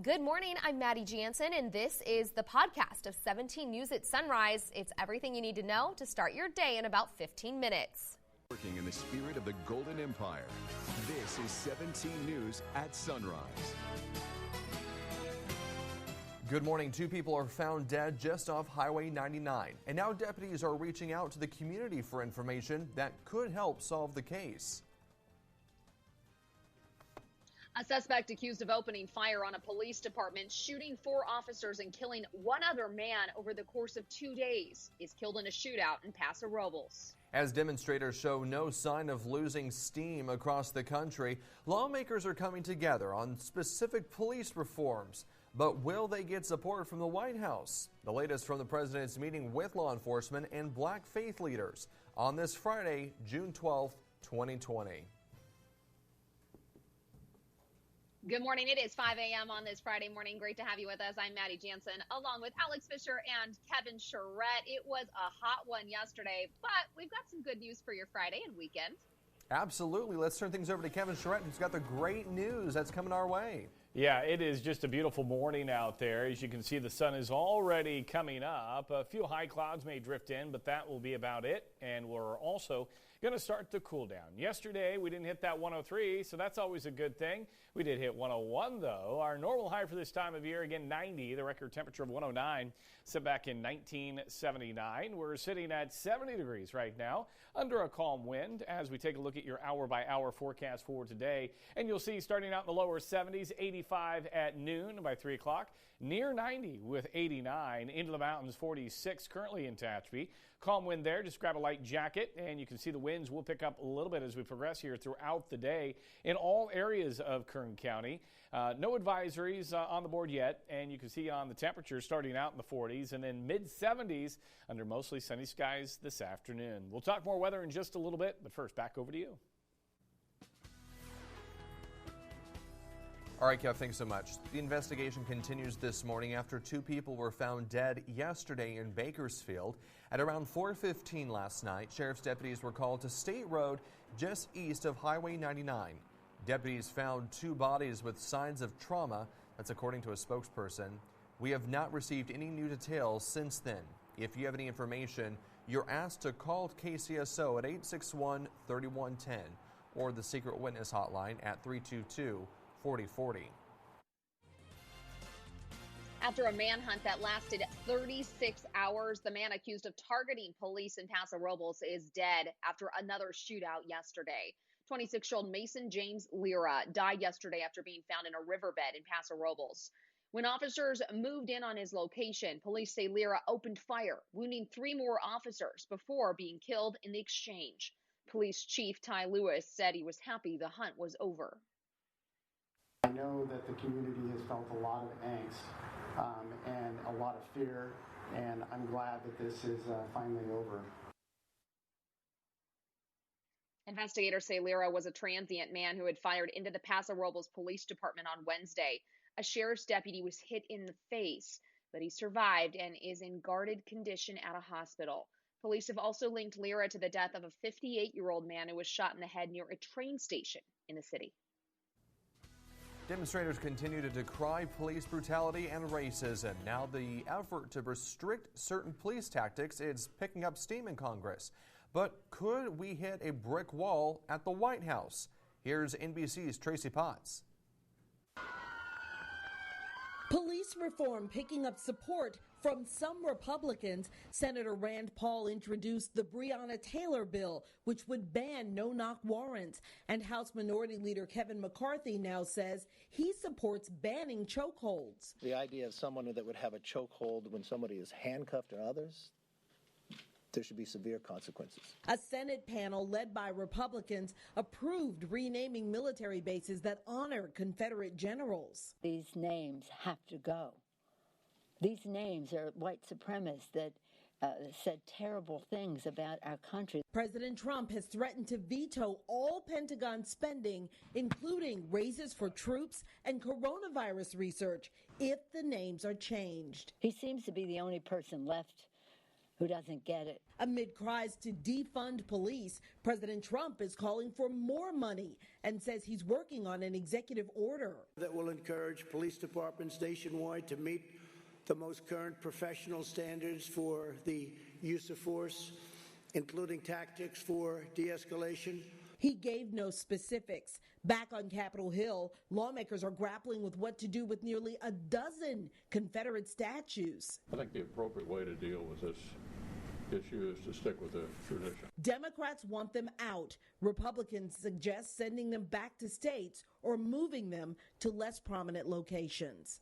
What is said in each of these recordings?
Good morning, I'm Maddie Jansen, and this is the podcast of 17 News at Sunrise. It's everything you need to know to start your day in about 15 minutes. Working in the spirit of the Golden Empire, this is 17 News at Sunrise. Good morning. 2 people are found dead just off Highway 99, and now deputies are reaching out to the community for information that could help solve the case. A suspect accused of opening fire on a police department, shooting 4 officers and killing 1 other man over the course of 2 days is killed in a shootout in Paso Robles. As demonstrators show no sign of losing steam across the country, lawmakers are coming together on specific police reforms. But will they get support from the White House? The latest from the president's meeting with law enforcement and black faith leaders on this Friday, June 12th, 2020. Good morning. It is 5 a.m. on this Friday morning. Great to have you with us. I'm Maddie Jansen, along with Alex Fisher and Kevin Charette. It was a hot one yesterday, but we've got some good news for your Friday and weekend. Absolutely. Let's turn things over to Kevin Charette, who's got the great news that's coming our way. Yeah, it is just a beautiful morning out there. As you can see, the sun is already coming up. A few high clouds may drift in, but that will be about it. And we're also going to start the cool down. Yesterday, we didn't hit that 103, so that's always a good thing. We did hit 101, though. Our normal high for this time of year, again, 90. The record temperature of 109 set back in 1979. We're sitting at 70 degrees right now under a calm wind as we take a look at your hour-by-hour forecast for today. And you'll see starting out in the lower 70s, 85 at noon by 3 o'clock, near 90 with 89, into the mountains 46 currently in Tehachapi. Calm wind there, just grab a light jacket, and you can see the winds will pick up a little bit as we progress here throughout the day in all areas of Kern County. No advisories on the board yet, and you can see on the temperature starting out in the 40s and then mid-70s under mostly sunny skies this afternoon. We'll talk more weather in just a little bit, but first, back over to you. All right, Kev, thanks so much. The investigation continues this morning after 2 people were found dead yesterday in Bakersfield. At around 4:15 last night, sheriff's deputies were called to State Road just east of Highway 99. Deputies found 2 bodies with signs of trauma. That's according to a spokesperson. We have not received any new details since then. If you have any information, you're asked to call KCSO at 861-3110 or the Secret Witness Hotline at 322-4040. After a manhunt that lasted 36 hours, the man accused of targeting police in Paso Robles is dead after another shootout yesterday. 26-year-old Mason James Lira died yesterday after being found in a riverbed in Paso Robles. When officers moved in on his location, police say Lira opened fire, wounding 3 more officers before being killed in the exchange. Police Chief Ty Lewis said he was happy the hunt was over. I know that the community has felt a lot of angst and a lot of fear, and I'm glad that this is finally over. Investigators say Lira was a transient man who had fired into the Paso Robles Police Department on Wednesday. A sheriff's deputy was hit in the face, but he survived and is in guarded condition at a hospital. Police have also linked Lira to the death of a 58-year-old man who was shot in the head near a train station in the city. Demonstrators continue to decry police brutality and racism. Now the effort to restrict certain police tactics is picking up steam in Congress. But could we hit a brick wall at the White House? Here's NBC's Tracy Potts. Police reform picking up support from some Republicans. Senator Rand Paul introduced the Breonna Taylor bill, which would ban no-knock warrants. And House Minority Leader Kevin McCarthy now says he supports banning chokeholds. The idea of someone that would have a chokehold when somebody is handcuffed or others, there should be severe consequences. A Senate panel led by Republicans approved renaming military bases that honor Confederate generals. These names have to go. These names are white supremacists that said terrible things about our country. President Trump has threatened to veto all Pentagon spending, including raises for troops and coronavirus research, if the names are changed. He seems to be the only person left who doesn't get it. Amid cries to defund police, President Trump is calling for more money and says he's working on an executive order that will encourage police departments nationwide to meet the most current professional standards for the use of force, including tactics for de-escalation. He gave no specifics. Back on Capitol Hill, lawmakers are grappling with what to do with nearly a dozen Confederate statues. I think the appropriate way to deal with this issue is to stick with the tradition. Democrats want them out. Republicans suggest sending them back to states or moving them to less prominent locations.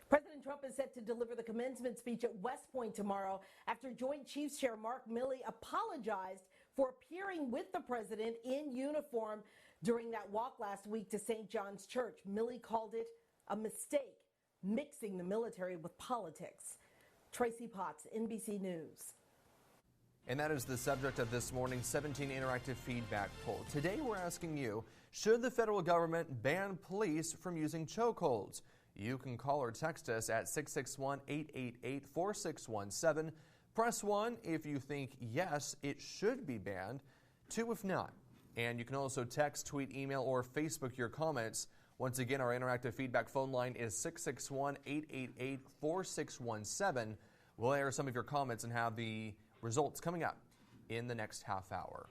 President Trump is set to deliver the commencement speech at West Point tomorrow after Joint Chiefs Chair Mark Milley apologized for appearing with the president in uniform during that walk last week to St. John's Church. Milley called it a mistake, mixing the military with politics. Tracy Potts, NBC News. And that is the subject of this morning's 17 interactive feedback poll. Today we're asking you, should the federal government ban police from using chokeholds? You can call or text us at 661-888-4617. Press 1 if you think yes, it should be banned. 2 if not. And you can also text, tweet, email, or Facebook your comments. Once again, our interactive feedback phone line is 661-888-4617. We'll air some of your comments and have the results coming up in the next half hour.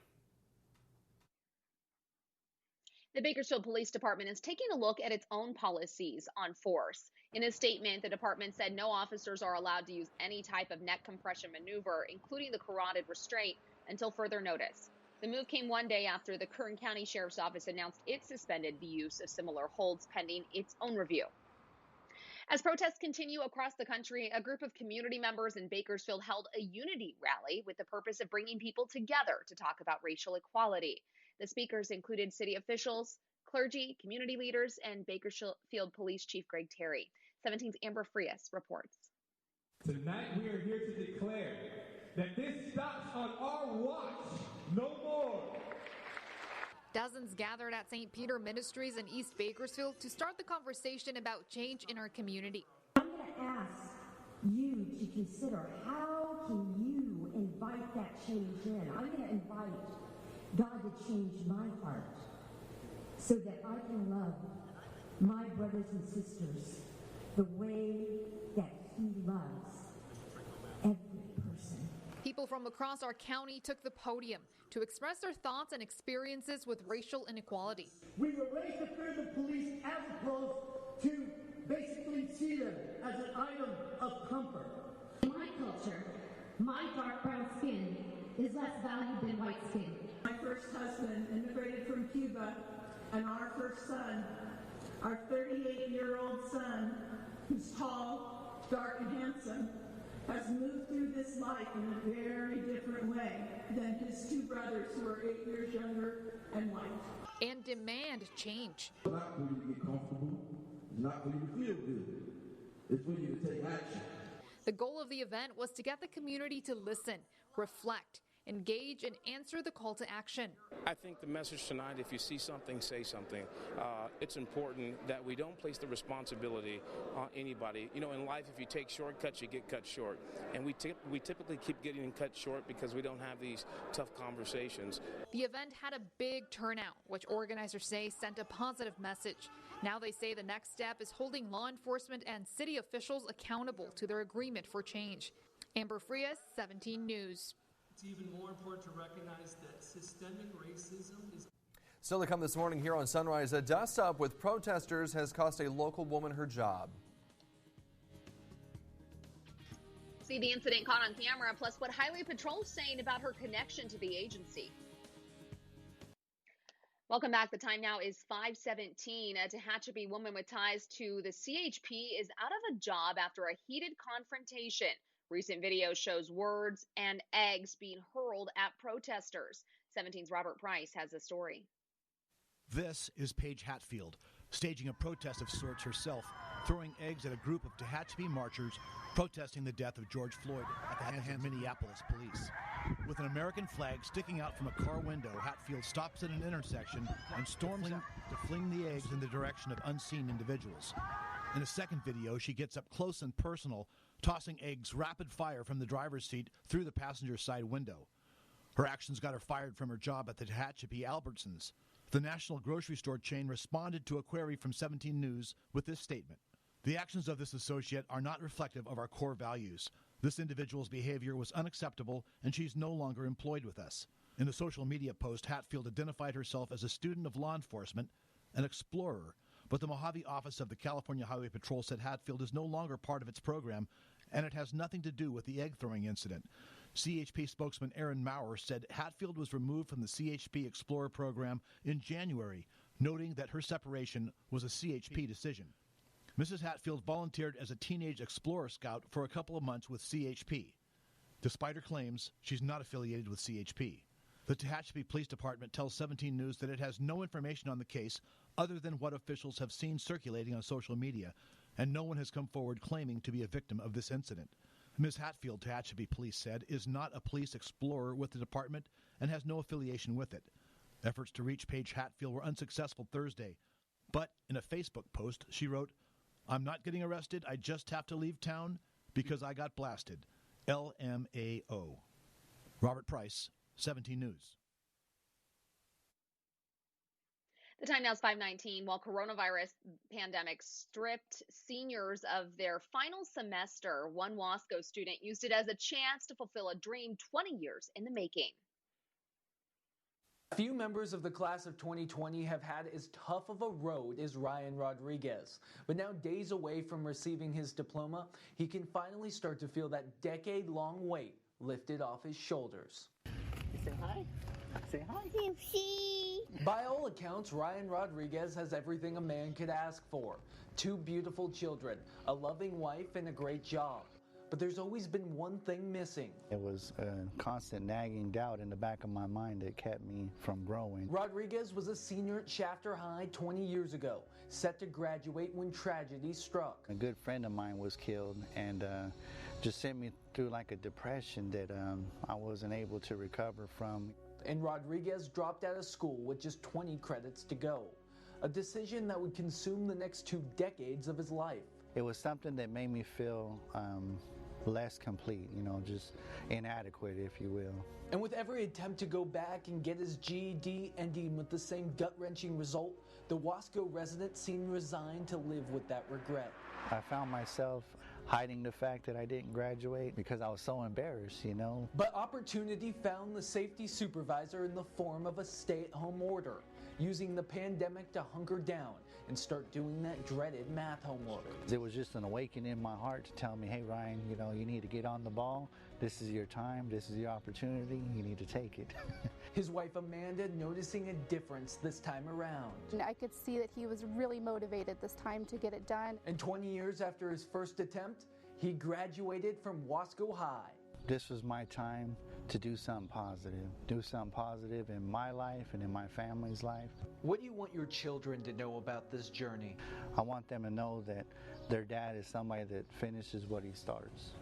The Bakersfield Police Department is taking a look at its own policies on force. In a statement, the department said no officers are allowed to use any type of neck compression maneuver, including the carotid restraint, until further notice. The move came one day after the Kern County Sheriff's Office announced it suspended the use of similar holds pending its own review. As protests continue across the country, a group of community members in Bakersfield held a unity rally with the purpose of bringing people together to talk about racial equality. The speakers included city officials, clergy, community leaders, and Bakersfield Police Chief Greg Terry. 17's Amber Frias reports. Tonight we are here to declare that this stops on our watch. No more. Dozens gathered at St. Peter Ministries in East Bakersfield to start the conversation about change in our community. I'm going to ask you to consider, how can you invite that change in? I'm going to invite God to change my heart so that I can love my brothers and sisters the way that He loves every person. People from across our county took the podium to express their thoughts and experiences with racial inequality. We were raised to fear the police as opposed to basically see them as an item of comfort. In my culture, my dark brown skin is less valued than white skin. My first husband immigrated from Cuba, and our first son, our 38-year-old son, who's tall, dark, and handsome, has moved through this life in a very different way than his two brothers who are 8 years younger and white. And demand change. It's not for you to get comfortable. It's not for you to feel good. It's for you to take action. The goal of the event was to get the community to listen, reflect, engage, and answer the call to action. I think the message tonight, if you see something, say something. It's important that we don't place the responsibility on anybody. You know, in life, if you take shortcuts, you get cut short. And we typically keep getting cut short because we don't have these tough conversations. The event had a big turnout, which organizers say sent a positive message. Now they say the next step is holding law enforcement and city officials accountable to their agreement for change. Amber Frias, 17 News. It's even more important to recognize that systemic racism is... Still to come this morning here on Sunrise, a dust-up with protesters has cost a local woman her job. See the incident caught on camera, plus what Highway Patrol is saying about her connection to the agency. Welcome back. The time now is 5:17. A Tehachapi woman with ties to the CHP is out of a job after a heated confrontation. Recent video shows words and eggs being hurled at protesters. 17's Robert Price has the story. This is Paige Hatfield, staging a protest of sorts herself, throwing eggs at a group of Tehachapi marchers protesting the death of George Floyd at the hands of Minneapolis police. With an American flag sticking out from a car window, Hatfield stops at an intersection and storms out to fling the eggs in the direction of unseen individuals. In a second video, she gets up close and personal, tossing eggs rapid fire from the driver's seat through the passenger side window. Her actions got her fired from her job at the Tehachapi Albertsons. The national grocery store chain responded to a query from 17 News with this statement. The actions of this associate are not reflective of our core values. This individual's behavior was unacceptable, and she's no longer employed with us. In a social media post, Hatfield identified herself as a student of law enforcement, an explorer, but the Mojave office of the California Highway Patrol said Hatfield is no longer part of its program, and it has nothing to do with the egg-throwing incident. CHP spokesman Aaron Maurer said Hatfield was removed from the CHP Explorer program in January, noting that her separation was a CHP decision. Mrs. Hatfield volunteered as a teenage Explorer Scout for a couple of months with CHP. Despite her claims, she's not affiliated with CHP. The Tehachapi Police Department tells 17 News that it has no information on the case other than what officials have seen circulating on social media, and no one has come forward claiming to be a victim of this incident. Ms. Hatfield, Tehachapi Police said, is not a police explorer with the department and has no affiliation with it. Efforts to reach Paige Hatfield were unsuccessful Thursday, but in a Facebook post, she wrote, "I'm not getting arrested. I just have to leave town because I got blasted. LMAO." Robert Price, 17 News. The time now is 5:19. While coronavirus pandemic stripped seniors of their final semester, one Wasco student used it as a chance to fulfill a dream 20 years in the making. Few members of the class of 2020 have had as tough of a road as Ryan Rodriguez. But now, days away from receiving his diploma, he can finally start to feel that decade-long weight lifted off his shoulders. Say hi. Say hi. By all accounts, Ryan Rodriguez has everything a man could ask for. 2 beautiful children, a loving wife, and a great job. But there's always been one thing missing. It was a constant nagging doubt in the back of my mind that kept me from growing. Rodriguez was a senior at Shafter High 20 years ago, set to graduate when tragedy struck. A good friend of mine was killed and just sent me through like a depression that I wasn't able to recover from. And Rodriguez dropped out of school with just 20 credits to go. A decision that would consume the next 2 decades of his life. It was something that made me feel less complete, just inadequate, if you will. And with every attempt to go back and get his GED ending with the same gut-wrenching result, the Wasco resident seemed resigned to live with that regret. I found myself hiding the fact that I didn't graduate because I was so embarrassed, But opportunity found the safety supervisor in the form of a stay-at-home order, using the pandemic to hunker down and start doing that dreaded math homework. It was just an awakening in my heart to tell me, hey, Ryan, you need to get on the ball. This is your time. This is your opportunity. You need to take it. His wife, Amanda, noticing a difference this time around. And I could see that he was really motivated this time to get it done. And 20 years after his first attempt, he graduated from Wasco High. This was my time to do something positive in my life and in my family's life. What do you want your children to know about this journey? I want them to know that their dad is somebody that finishes what he starts.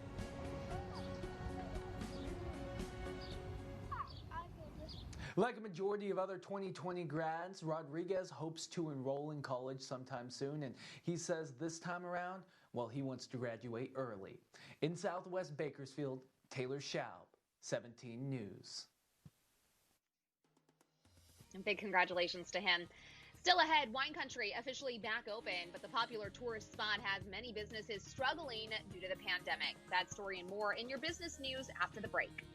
Like a majority of other 2020 grads, Rodriguez hopes to enroll in college sometime soon, and he says this time around, he wants to graduate early. In Southwest Bakersfield, Taylor Schaub, 17 News. And big congratulations to him. Still ahead, wine country officially back open, but the popular tourist spot has many businesses struggling due to the pandemic. That story and more in your business news after the break.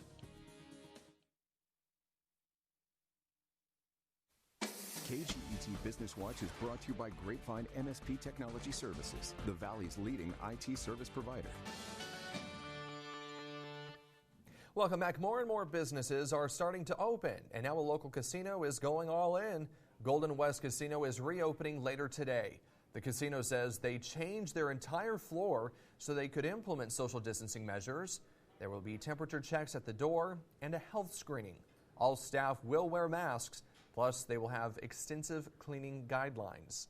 KGET Business Watch is brought to you by Grapevine MSP Technology Services, the Valley's leading IT service provider. Welcome back. More and more businesses are starting to open, and now a local casino is going all in. Golden West Casino is reopening later today. The casino says they changed their entire floor so they could implement social distancing measures. There will be temperature checks at the door and a health screening. All staff will wear masks. Plus, they will have extensive cleaning guidelines.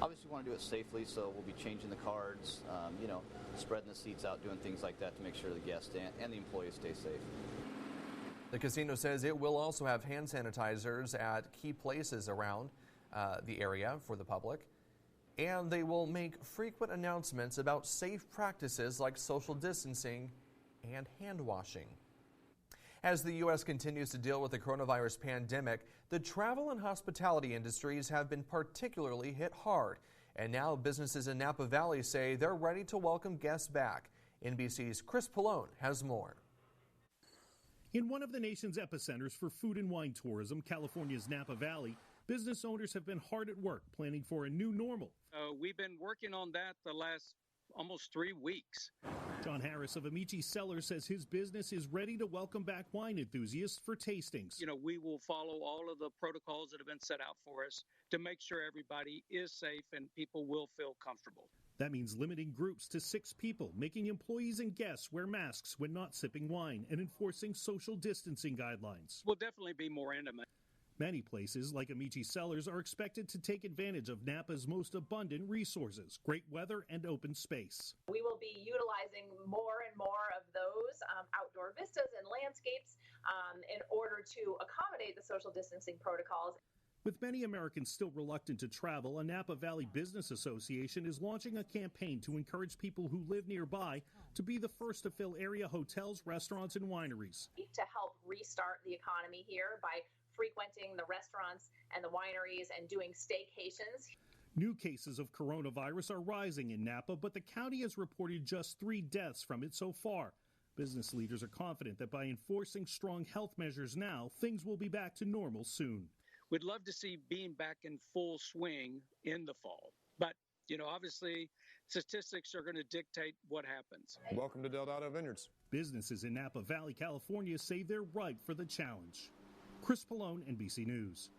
Obviously, we want to do it safely, so we'll be changing the cards, spreading the seats out, doing things like that to make sure the guests and the employees stay safe. The casino says it will also have hand sanitizers at key places around the area for the public. And they will make frequent announcements about safe practices like social distancing and hand washing. As the U.S. continues to deal with the coronavirus pandemic, the travel and hospitality industries have been particularly hit hard. And now businesses in Napa Valley say they're ready to welcome guests back. NBC's Chris Pallone has more. In one of the nation's epicenters for food and wine tourism, California's Napa Valley, business owners have been hard at work planning for a new normal. We've been working on that the last almost 3 weeks. John Harris of Amici Cellars says his business is ready to welcome back wine enthusiasts for tastings. We will follow all of the protocols that have been set out for us to make sure everybody is safe and people will feel comfortable. That means limiting groups to 6 people, making employees and guests wear masks when not sipping wine, and enforcing social distancing guidelines. We'll definitely be more intimate. Many places, like Amici Cellars, are expected to take advantage of Napa's most abundant resources, great weather and open space. We will be utilizing more and more of those outdoor vistas and landscapes in order to accommodate the social distancing protocols. With many Americans still reluctant to travel, a Napa Valley Business Association is launching a campaign to encourage people who live nearby to be the first to fill area hotels, restaurants, and wineries. To help restart the economy here by frequenting the restaurants and the wineries and doing staycations. New cases of coronavirus are rising in Napa, but the county has reported just 3 deaths from it so far. Business leaders are confident that by enforcing strong health measures now, things will be back to normal soon. We'd love to see being back in full swing in the fall. But, obviously, statistics are going to dictate what happens. Welcome to Deldado Vineyards. Businesses in Napa Valley, California say they're ripe for the challenge. Chris Pallone, NBC News.